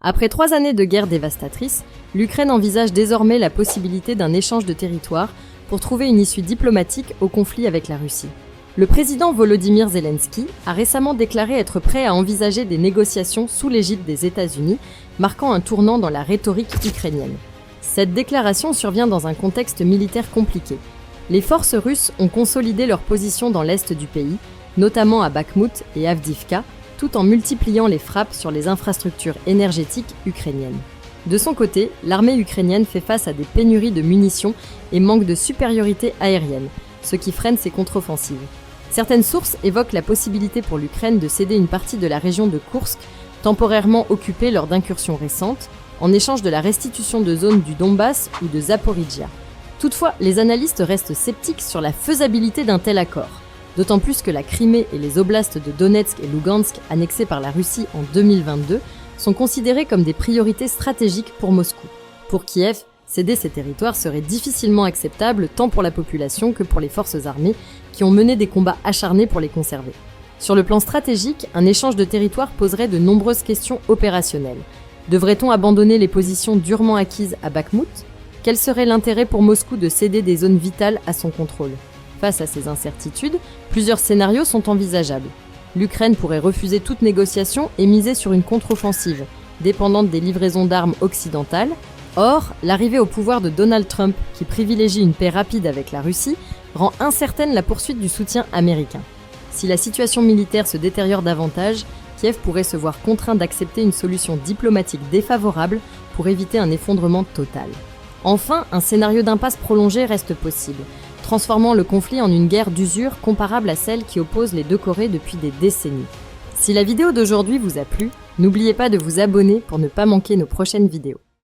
Après 3 années de guerre dévastatrice, l'Ukraine envisage désormais la possibilité d'un échange de territoire pour trouver une issue diplomatique au conflit avec la Russie. Le président Volodymyr Zelensky a récemment déclaré être prêt à envisager des négociations sous l'égide des États-Unis, marquant un tournant dans la rhétorique ukrainienne. Cette déclaration survient dans un contexte militaire compliqué. Les forces russes ont consolidé leur position dans l'est du pays, notamment à Bakhmout et Avdiivka, tout en multipliant les frappes sur les infrastructures énergétiques ukrainiennes. De son côté, l'armée ukrainienne fait face à des pénuries de munitions et manque de supériorité aérienne, ce qui freine ses contre-offensives. Certaines sources évoquent la possibilité pour l'Ukraine de céder une partie de la région de Koursk, temporairement occupée lors d'incursions récentes, en échange de la restitution de zones du Donbass ou de Zaporijia. Toutefois, les analystes restent sceptiques sur la faisabilité d'un tel accord. D'autant plus que la Crimée et les oblasts de Donetsk et Lugansk, annexés par la Russie en 2022, sont considérés comme des priorités stratégiques pour Moscou. Pour Kiev, céder ces territoires serait difficilement acceptable tant pour la population que pour les forces armées, qui ont mené des combats acharnés pour les conserver. Sur le plan stratégique, un échange de territoires poserait de nombreuses questions opérationnelles. Devrait-on abandonner les positions durement acquises à Bakhmout ? Quel serait l'intérêt pour Moscou de céder des zones vitales à son contrôle ? Face à ces incertitudes, plusieurs scénarios sont envisageables. L'Ukraine pourrait refuser toute négociation et miser sur une contre-offensive, dépendante des livraisons d'armes occidentales. Or, l'arrivée au pouvoir de Donald Trump, qui privilégie une paix rapide avec la Russie, rend incertaine la poursuite du soutien américain. Si la situation militaire se détériore davantage, Kiev pourrait se voir contraint d'accepter une solution diplomatique défavorable pour éviter un effondrement total. Enfin, un scénario d'impasse prolongée reste possible, transformant le conflit en une guerre d'usure comparable à celle qui oppose les deux Corées depuis des décennies. Si la vidéo d'aujourd'hui vous a plu, n'oubliez pas de vous abonner pour ne pas manquer nos prochaines vidéos.